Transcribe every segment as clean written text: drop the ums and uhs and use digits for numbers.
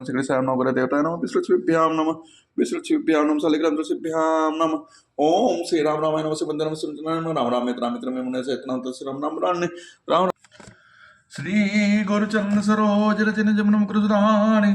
श्रीकृष्णाय नमः गुरुदेवताय नमः विष्णुभ्यां नमः विष्णुभ्यां नमः शालिग्राम तुलसीभ्यां नमः ओम श्री राम रामाय नमः वंदे नमः राम राम मित्र मित्र में मुने सहित नाम तस् राम नाम राम श्री गुरुचरण सरोज रचन जमन मुकुरसुधारि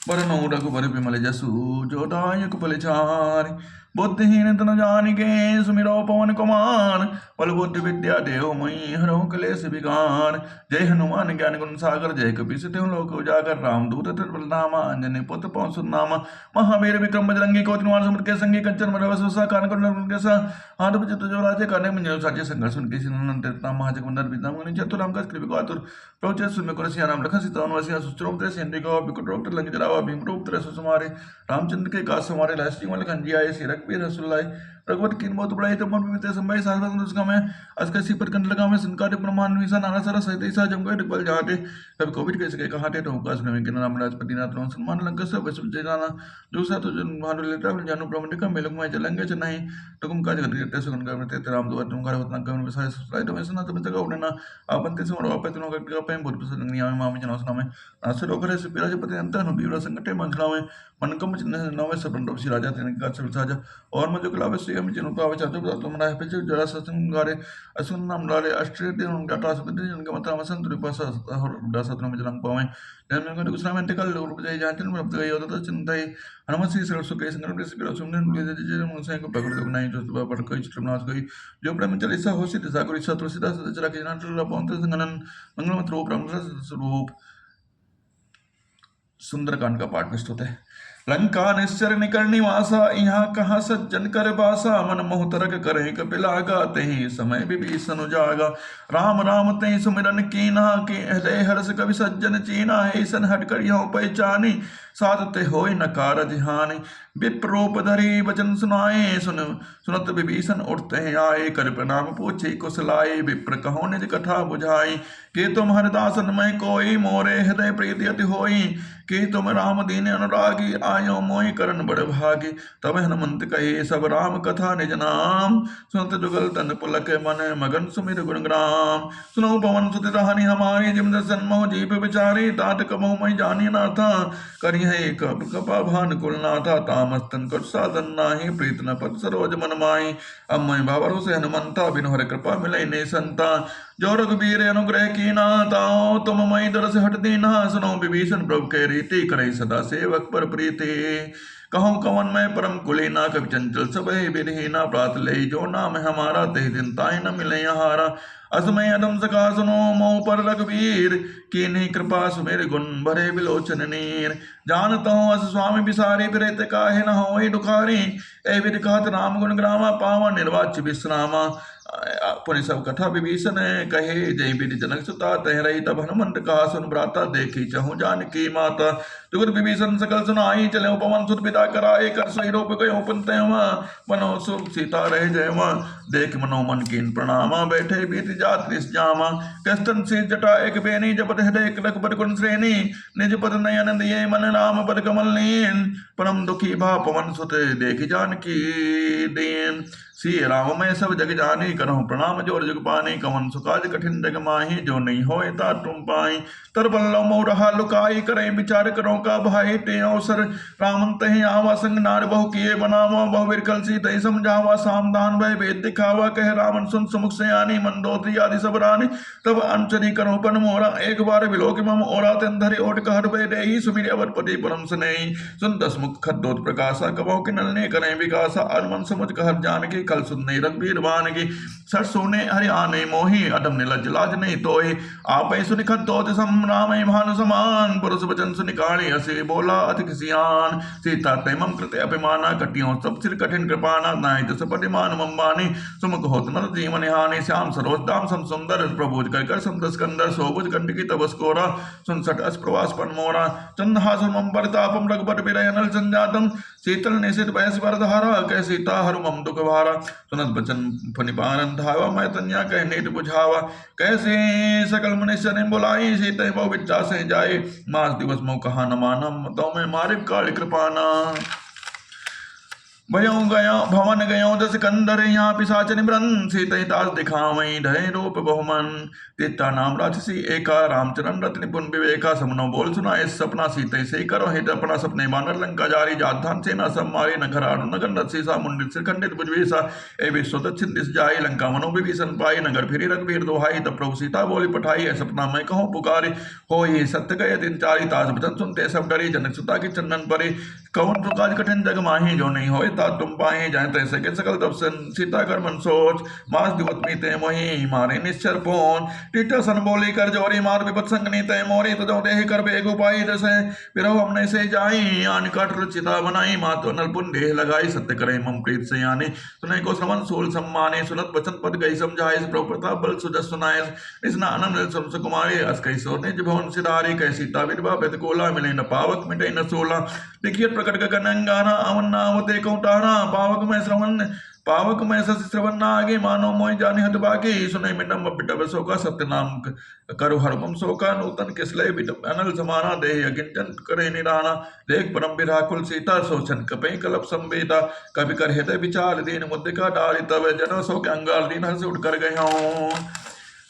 वरनौ रघुबर विमल जसु जो दायक बलिचारि बुद्धिहीन तन जानिके सुमिरो पवन कुमार बल बुद्धि विद्या देव मई हरो कलेश विकार जय हनुमान ज्ञान गुण सागर जय कपीस तिहु लोक उजागर रामदूत नाम अंजनी पुत्र पवन सुत नाम महावीर विक्रम बजरंगी को तिनवार समुद्र के संगी कंचन मरव सुसा कान कर सा हाथ बचत जो राजे करने में साचे संघर्ष सुन के सिनन तेता महाजग वंदर विद्या मुनि चतुराम का कृपा आतुर प्रोचे सुन कर सिया राम लखन सीता वनवासी सुचरों ते सेंद्री को बिकट रोग लंग जरावा भीम रूप तेरे सुसमारे रामचंद्र के कास हमारे लास्टी वाले खंजी आए सिरक भी रसुल्लाए रघुवत किन बहुत बड़ाई तो मन विते संभय साधन उसका मैं अस्कसी पर कंठ लगा में संकार ब्रह्मांड विसा नाना सारा सहित ईसा जमगय डिपल जाते कभी कोविड कैसे के कहाते तो उकास में के नाम राजपति नाथ रोन सम्मान लंका सब वैसे जाना जो सा तो जन भानु लेता जानु ब्रह्मंड का मेलक में चलेंगे च नहीं तो तुम काज करते सुन कर ते राम दो तुम कर उतना कम विसाय सुसाय तो वैसे ना तो जगह उड़ना आपन ते से मरो पे तुम का पे बहुत प्रसन्न निया में माम जनो सुना में आसर ओकर से पिराज पति अंत नु बीड़ा संकटे मंगला में मन कम नवे सबन रोसी राजा तेने का सब साजा और मजो कला वैसे हम जनु पावे चाचो तुम ना पे जरा सत्संग गारे असुन नाम लाले अष्टरे दिन उनका टास बदे उनका मतलब वसंत रूपा और दासत में जलंग पावे जन में को दूसरा में टिकल लोग जाय जानते में अब गई होता तो चिंताई हनुमत श्री सरस्वती के संग के सिर सुमने ले जे मुंसे को पकड़ दो नहीं जो पर कोई चित्रनाथ गई जो प्रेम चलिसा हो सिद्ध सागर इच्छा तुलसीदास चला के नाट पौंत संगनन मंगल मंत्र रूप ब्रह्म स्वरूप सुंदरकांड का पाठ प्रस्तुत है। लंका निश्चर निकर निवासा यहाँ कहा सज्जन कर बासा मन मोह तरक करे कपिलागा तेहि समय विभीषण जागा राम राम तेहि सुमिरन कीना के हृदय हर्ष कवि सज्जन चीना ऐसन हट कर यो पहचानी साधते होय नकार जिहानी विप्रोप धरी वचन सुनाए सुनत विभीषण उठते आए कर प्रणाम पूछे कुशलाए विप्र कहो निज कथा बुझाई कि तुम हरदासन में कोई मोरे हृदय प्रीति अति होई कि तुम राम दीन अनुरागी आयो मोहि करण बड़ भागी तब हनुमंत कहे सब राम कथा निज नाम सुनत जुगल तन पुलक मन मगन सुमिर गुणग्राम सुनो पवन सुत रानी हमारी जिम दर्शन मोह जीव विचारी तात कमो मई जानी नाथा करी है कपा भान कुलनाथा तामस्तन कर साधन नाही प्रीत न पद सरोज मन माई अब मैं बाबरो से हनुमंता बिनु हर कृपा मिले ने संता जो रघुबीर अनुग्रह की नाताओ तुम मई दरस हट दीना सुनो विभीषण प्रभु के रीति करे सदा सेवक पर प्रीति कहूँ कवन में परम कुलीना कवि चंचल सब विरहीना प्रात ले जो नाम हमारा ते दिन ताय न मिले हारा असमय अदम सका सुनो मोह पर रघुवीर की नहीं कृपा सुमेर गुण भरे बिलोचन नीर जानता हूँ अस स्वामी बिसारी बिरत काहे न होई दुखारी ए विद कहत राम गुण ग्रामा पावा निर्वाच्य विश्रामा पुनि सब कथा विभीषण कहे जय विधि जनक सुता तह रही तब हनुमंत कहा सुन भ्राता देखी चहु जानकी माता तुगुर विभीषण सकल सुनाई चले पवन सुत पिता कराए कर सही रूप गयो पुनते मनो सुख सीता रह जय देख मनो मन कीन प्रणामा बैठे बीत जात जामा कस्तन से जटा एक बेनी जपत हृदय लख पद कुन श्रेणी निज पद नयन दिए मन राम पद कमल लीन परम दुखी भा पवन सुत देख जानकी दीन श्री राम मैं सब जग जानी करहूँ प्रणाम जोर जग पानी कवन सुकाज कठिन जग माही जो नहीं होए ता तुम पाई तर बल्लो मोह रहा लुकाई करे विचार करो का भाई ते अवसर रामन तहि आवा संग नार बहु किए बनावा बहु विरकल सी तहि समझावा सामदान भय भेद दिखावा कह रावण सुन सुमुख से आनी मंदोत्री आदि सब रानी तब अंचरी करो पन मोरा एक बार विलोक मम ओरा तन धरे ओट कहर भय देहि सुमिर अवरपति परम स्नेही सुन दस मुख खद्दोत प्रकाशा कबो के नलने करें विकासा अरमन समुझ कहर जान के कल सुनने रघुबीर बान की सर सोने हरि आने मोही अदम निलज लाज नहीं तोय आप सुनिखत तो सम राम भानु समान पुरुष वचन सुनिकाणी हसे बोला अति किसियान सीता तैमम कृते अभिमाना कटियों सब सिर कठिन कृपाना नाय जस पटिमान मम्बानी सुमुख होत नर जीवन हानि श्याम सरोज दाम सम सुंदर प्रभुज कर कर समदस कंदर सोबुज कंठ की तबस्कोरा सुन सट अस प्रवास पन मोरा चंद्रहासुर मम परतापम रघुपति विरय नल संजातम शीतल निशित बयस वरधारा कह सीता हरु मम दुख भारा सुनत बचन फनिपान धावा मैं तन्या कह नीट बुझावा कैसे सकल मनुष्य ने बुलाई सीते बहु विद्या से जाए मास दिवस मोह कहा न मानम तो मैं मारिब काल कृपाना भयऊ गया भवन गयो दस कंदर यहाँ पिशाच निमरन सीतैतास दिखावई धय रूप बहुमन तीता नाम राक्षसी एका रामचरण रत्न निपुण विवेका समनो बोल सुना इस सपना सीते से करो हित अपना सपने बानर लंका जारी जाधान सेना सब मारे न खराड़ो नगर रसीसा मुंडित सिर खंडित भुजवेसा ए विश्व दक्षिण दिश जाई लंका मनो विभीषण पाई नगर फिरी रघुवीर दोहाई तब प्रभु सीता बोली पठाई है सपना मैं कहूँ पुकारे हो ये सत्य गए दिन चारी तास बचन सुनते सब डरी जनक सुता की चंदन परे कौन प्रकाश कठिन जग माही जो नहीं होए ता तुम पाए जाए तैसे के सकल तब सीता कर मन सोच मास दिवत मीते मोही मारे निश्चर पोन टिटा सन बोली कर जोरी मार विपत संग नीते मोरी तो जो देह कर बेगु पाई जैसे बिरहो हमने से जाई आन काट रुचिता बनाई मातो नलपुन देह लगाई सत्य करे मम प्रीत से यानी सुने को श्रवण सोल सम्माने सुनत वचन पद गई समझाए प्रभु प्रताप बल सुजस सुनाए इसना आनंद सुन सुकुमारी अस कई सोने जब भवन सिधारी कई सीता विधवा बेद कोला मिले न पावक मिटे न सोला देखिए प्रकट गगन अंगारा अवन नावते कौटारा पावक में शशि श्रवण आगे मानो मोहि जाने हत बाकी सुने मिटम बिटब शोका सत्य नाम करु हरमम शोका नूतन किसले बिटम अनल समाना देह अकिंचन करे निराना देख परम विराकुल सीता सोचन कपे कलप संवेदा कवि कर हृदय विचार दीन मुद्रिका डाली तब जन शोक अंगार दीन हंस उठ कर गए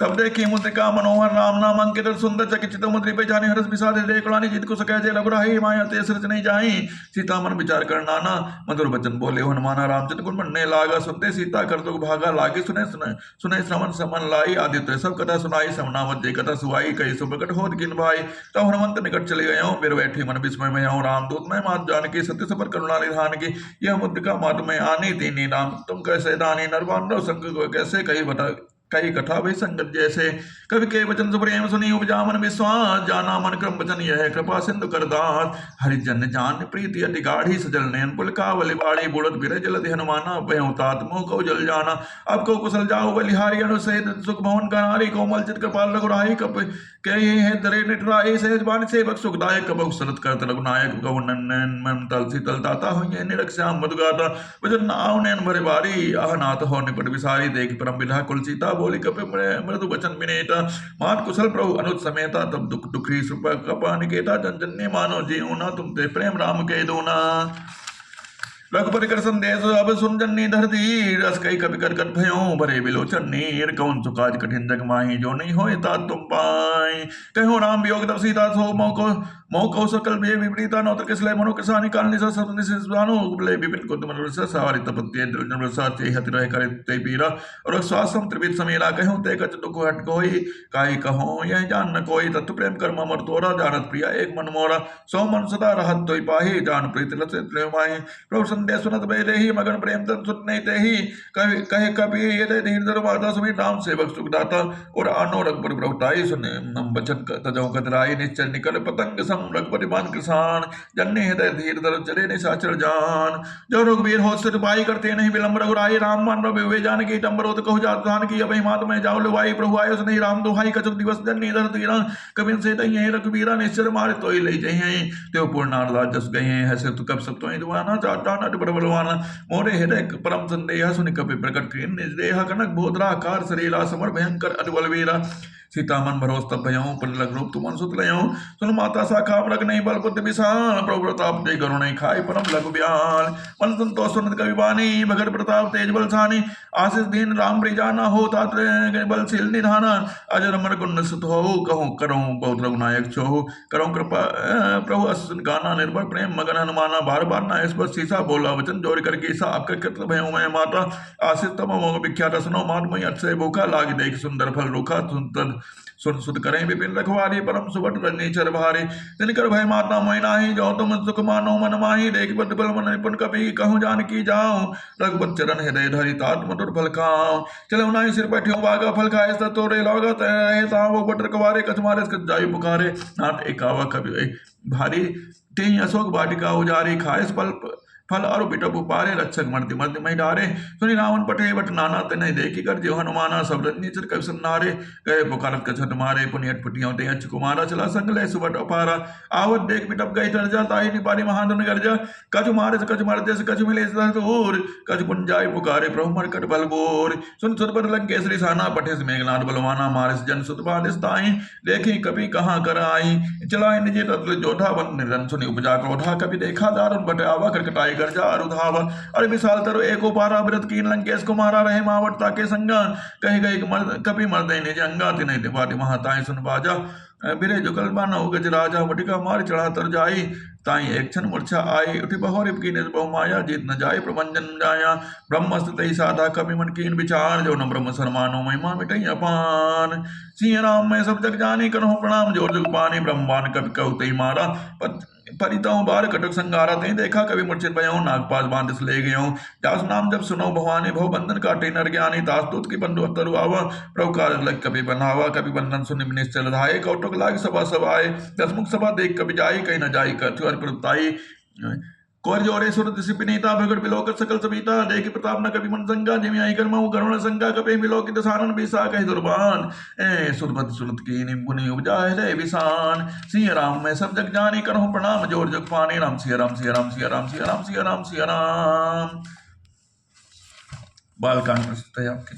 तब देखी मुद्रिका मनोहर राम नाम अंकित सुंदर चकित मुद्री पे जाने हरस विषाद देखलानी जीत को सकै जे रघुराही माया ते सृज नहीं जाई सीता मन विचार कर नाना मधुर वचन बोले हनुमाना रामचंद्र गुण बनने लागा सुनते सीता कर तो भागा लागे सुने सुने सुने श्रवण समन लाई आदित्य सब कथा सुनाई समनावत जे कथा सुहाई कई सुप्रकट होत किन भाई तब हनुमंत निकट चले गए हूँ फिर बैठी मन विस्मय में हूँ रामदूत मैं मात जान की सत्य सपर करुणा निधान की यह मुद्रिका मात में आनी तीनी राम तुम कैसे दानी नरवान संग कैसे कही बता कई कथा भई संगत जैसे कवि के वचन सुप्रेम सुनी उपजा मन विश्वास जाना मन क्रम वचन यह कृपा सिंधु करदास हरिजन जान प्रीति अति गाढ़ी सजल नयन पुल कावली बाड़ी बुड़त बिरज जल हनुमाना भयउ तात मोह को जल जाना अब को कुशल जाओ बलिहारी अनुसहित सुख भवन कनारी कोमल चित कृपाल रघुराई कप कहे है दरे निटराई सहज बाण सेवक सुखदायक कबक सरत करत रघुनायक गौनन ममतल शीतल दाता हुई निरख श्याम मधुगाता वजन नाव नयन भरे बारी आह नाथ हो निपट विसारी देख परम विधा कुल सीता बोली कपि मृदु वचन विनेता मान कुशल प्रभु अनुज समेता तब दुख दुखी सुप कपा निकेता जन जन्य मानो जीव ना तुम ते प्रेम राम के दोना रघुपति कर संदेश अब सुन जन्नी धरती रस कई कवि कर कट भयो भरे बिलोचन नीर कौन सुकाज कठिन जग माही जो नहीं होए ता तुम पाई कहो राम वियोग तब सीता सो मोको सकल भे विपरीता नौतर किसले मनो किसानी कालनि सा सतनि सिस्वानो उपले विपिन को तुम रस सवारी तपत्य जन साचे हति रह करे ते पीरा और स्वासम त्रिविध समेला कहो ते कच दुख हट कोई काई कहो यह जान न कोई तत्व प्रेम कर्म अमर तोरा जानत प्रिया एक मन मोरा सो मन सदा रहत तोई पाही जान प्रीत लसित माही प्रभु संदेश सुनत बेरे ही मगन प्रेम तन सुन नहीं ते ही कहे कभी ये धीर धर माता समीर राम सेवक सुखदाता और आनो रघुपति प्रभुताई सुने बचन तजो कतराई निश्चल निकल पतंग सम रघुपति मान किसान जन्ने हृदय धीर धर चले निशाचर जान जो रघुवीर हो सिपाही करते नहीं विलंब रघुराई राम मान रवि वे जान की टम्बरो तो कहु जात धान की अभय मात में जाओ लुवाई प्रभु आयो सुने राम दुहाई कचुक दिवस जन्नी धर तीरा कबिन से तई रघुवीरा निश्चर मारे तो ही ले जई त्यो पूर्णार राजस गए हैं ऐसे तो कब सब तो दुआना चाटा नट बलवाना मोरे हृदय परम संदेह सुनि कपि प्रकट की निज देह कनक बोधरा कार शरीरा समर भयंकर अटबल वीरा सीता मन भरोस तब भयऊं पुन लग रूप तुमन सुत लयऊं सुन माता सा काम रख नहीं बल बुद्धि विशाल प्रभु प्रताप जय गरु नहीं खाई परम लघु ब्याल मन संतोष सुनत कवि बानी भगत प्रताप तेज बल सानी आशीष दीन राम जाना हो तात बल शील निधाना अजर अमर गुण सुत हो कहूँ करूँ बहुत रघुनायक छो करूँ कृपा प्रभु असन गाना निर्भर प्रेम मगन हनुमाना बार बार ना इस पर सीसा बोला वचन जोड़ करके सा आपका कृत भयऊं मैं माता आशीष तम मोह विख्यात सुनो मात मई अक्षय भूखा लाग देख सुंदर फल रूखा सुंदर सुन सुध करें विपिन रखवारी परम सुबट रजनीचर भारे तिनकर भय माता मोहिना ही जो तुम सुख मानो मन माही देख बद बल मन निपुण कभी कहूँ जान की जाऊं रघुपत चरण हृदय धरि तात मधुर फल खाऊं चलो नाई सिर बैठे बागा फल खाए तोरे लौगा तय वो बट रखवारे कछ मारे जायु पुकारे नाथ एकावा कभी भारी ते अशोक वाटिका उजारी खाए फल और बिटप उपारे रक्षक मर्दि मध्य में डारे सुनि रावण पटे बट नाना तेने देखी कर जो हनुमाना सब रजनीचर कवि सन्नारे गए पुकारत कछत मारे पुनियट पुटियों ते अच्छ कुमारा चला संग ले सुबट अपारा आवत देख बिटप गई तरजा ताई निपारी महाधन गर्जा कछु मारे कछु मरते से कछु मिले दूर कछु पुन जाय पुकारे प्रभु मरकट बल बोर सुन सुरपत लंकेसरी साना पठे से मेघनाथ बलवाना मारिस जन सुतपादिस ताई देखी कभी कहाँ कर आई चला निजे तत्व जोधा बन निरन सुनि उपजा क्रोधा कभी देखा दारुण बटे आवा कर कटाई गर्जा रुधाव। अरे विशाल तरु एको पारा बिरत कीन लंकेश कुमारा रहे मावटता के संगा। कही गई कपि मर्दे निज अंगा तिनहि तिपाति महाताई सुन बाजा। बिरे जुगल बानो गज राजा वटिका मार चढ़ा तर जाई। ताई एक क्षण मूर्छा आई उठी बहोरिप की निज बहु माया। जीत न जाय प्रभंजन जाया ब्रह्मस्त्र तई साधा कवि मन कीन विचार। जो न ब्रह्म सरमानो महिमा मिटई अपान। सिंह राम मैं सब जग जानी करो प्रणाम। जोर जुग पानी ब्रह्मांड कवि कहु तई मारा। परितहु बार कटक संगारा तई देखा कवि मूर्छित भयउ। नागपाश बांधिस ले गयउ। दास नाम जब सुनो भवानी भव बंधन काटे नर ज्ञानी। दास दूत की बंधु तरु आवा प्रभु कारज लग कवि बनावा। कवि बंधन सुनि निश्चल धाये कौटुक लाग सभा सभाए। दसमुख सभा देख कवि जाई कहीं न जाई कथु प्रताई। कोर जोरे सुर दिसि पिनीता भगड़ बिलोक सकल सबिता। देखि प्रताप न कवि मन संगा। जिमि आई कर्मउ करुण संगा कपि बिलोक दसानन बिसा कहि दुर्बान। सुरपति सुरत की निम्बुनि उपजाए ले विसान। सिंह राम मैं सब जग जानी करहु प्रणाम। जोर जग पानी राम सिया राम सिया राम सिया राम सिया राम सिया राम सिया राम। बालकांड प्रस्तुत है आपके।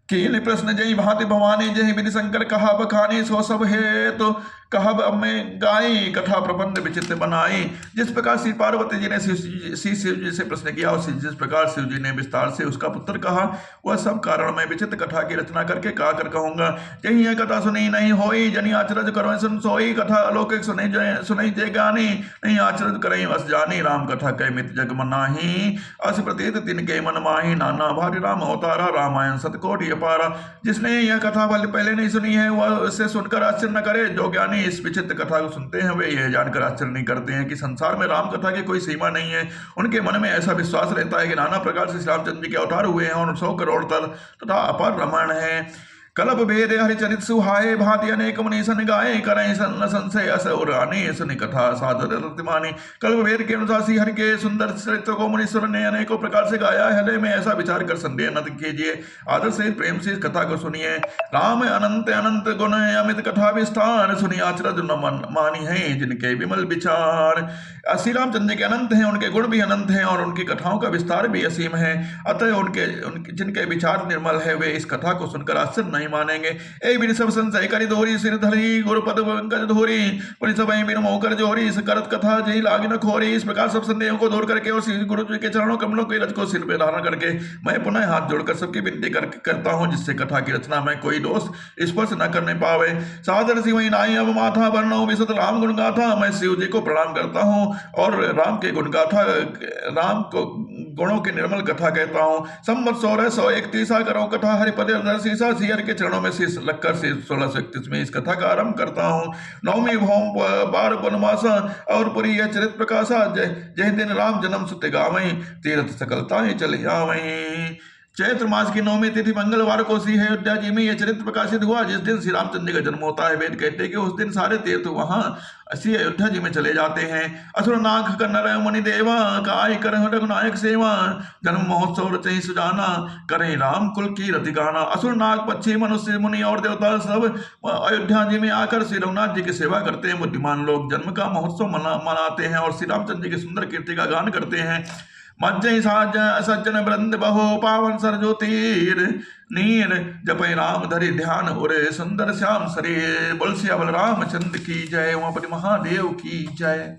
कीन प्रश्न जय भांति भवानी जय विधि शंकर कहा बखानी। सो सब है तो कहब अब मैं गाई कथा प्रबंध विचित्र बनाई। जिस प्रकार श्री पार्वती जी ने शिव जी से प्रश्न किया और जिस प्रकार शिव जी ने विस्तार से उसका पुत्र कहा वह सब कारण मैं विचित्र कथा की रचना करके का कर कहूंगा। यही यह कथा सुनी नहीं होई जनी आचरज करो सुन सोई। कथा अलौकिक सुनई जय गानी नहीं आचरज करई वस जानी। राम कथा कह मित जग मनाही अस प्रतीत तिनके मन माही। नाना भारी राम अवतारा रामायण सतकोटि अपारा। जिसने यह कथा पहले नहीं सुनी है वह उससे सुनकर आश्चर्य न करे। जो ज्ञानी इस विचित्र कथा को सुनते हैं वे यह जानकर आश्चर्य नहीं करते हैं कि संसार में राम कथा की कोई सीमा नहीं है। उनके मन में ऐसा विश्वास रहता है कि नाना प्रकार से श्री रामचंद्र जी के अवतार हुए हैं और 100 करोड़ तल तथा अपार रामायण है। कलप भेद हरिचरित सुहाए भांति अनेक मुनि सन गाए। करें सन संशय अस उरानी सुनि कथा सादर रतिमानी। कल्प भेद के अनुसार श्री हरि के सुंदर चरित्र को मुनीश्वर ने अनेकों प्रकार से गाया है। हृदय में ऐसा विचार कर संदेह न कीजिए। आदर से प्रेम से इस कथा को सुनिए। राम अनंत अनंत गुण अमित कथा विस्तार। सुनि आचरज न मानी है जिनके विमल विचार। श्री रामचंद्र के अनंत हैं उनके गुण भी अनंत हैं और उनकी कथाओं का विस्तार भी असीम है। अतः उनके जिनके विचार निर्मल है वे इस कथा को सुनकर आश्चर्य नहीं मानेंगे। ए बिन सब संशय करी दोरी सिर धरी गुरुपद पंकज धोरी। पुनि सब बिन मोकर जोरी इस करत कथा जही लागी न खोरी। इस प्रकार सब संदेहों को दूर करके और श्री गुरु जी के चरणों कमलों के रज को सिर पे धारण करके मैं पुनः हाथ जोड़कर सबकी विनती करता हूँ जिससे कथा की रचना में कोई दोष स्पर्श न करने पावे। सादर सी वही नाई अब माथा वर्णो विशद राम गुण गाथा। मैं शिव जी को प्रणाम करता हूँ और राम के गुण गाथा राम को गुणों की निर्मल कथा कहता हूँ। संवत 1631 करो कथा हरिपद शीशा। सियर के चरणों में शीश लगकर से 1631 में इस कथा का आरंभ करता हूँ। नवमी भौम बार वनवासा और पुरी यह चरित प्रकाशा। जय दिन राम जन्म सुते गावई तीर्थ सकलताएं चले आवई। चैत्र मास की 9वीं तिथि मंगलवार को श्री अयोध्या जी में यह चरित्र प्रकाशित हुआ। जिस दिन श्री रामचंद्र का जन्म होता है वेद कहते हैं कि उस दिन सारे तीर्थ वहां श्री अयोध्या जी में चले जाते हैं। असुर नाग कन्नर मुनि देवा काय कर रघुनायक सेवा। जन्म महोत्सव रचई सुजाना करें राम कुल की रति गाना। असुर नाग पक्षी मनुष्य मुनि और देवता सब अयोध्या जी में आकर श्री रघुनाथ जी की सेवा करते हैं। बुद्धिमान लोग जन्म का महोत्सव मनाते हैं और श्री रामचंद्र जी की सुंदर कीर्ति का गान करते हैं। मज्जय साज सज्जन वृंद बहो पावन सरजो तीर नीर जपय राम धरि ध्यान उरे सुंदर श्याम शरीर। बोल श्यामल रामचंद्र की जय। उमापति महादेव की जय।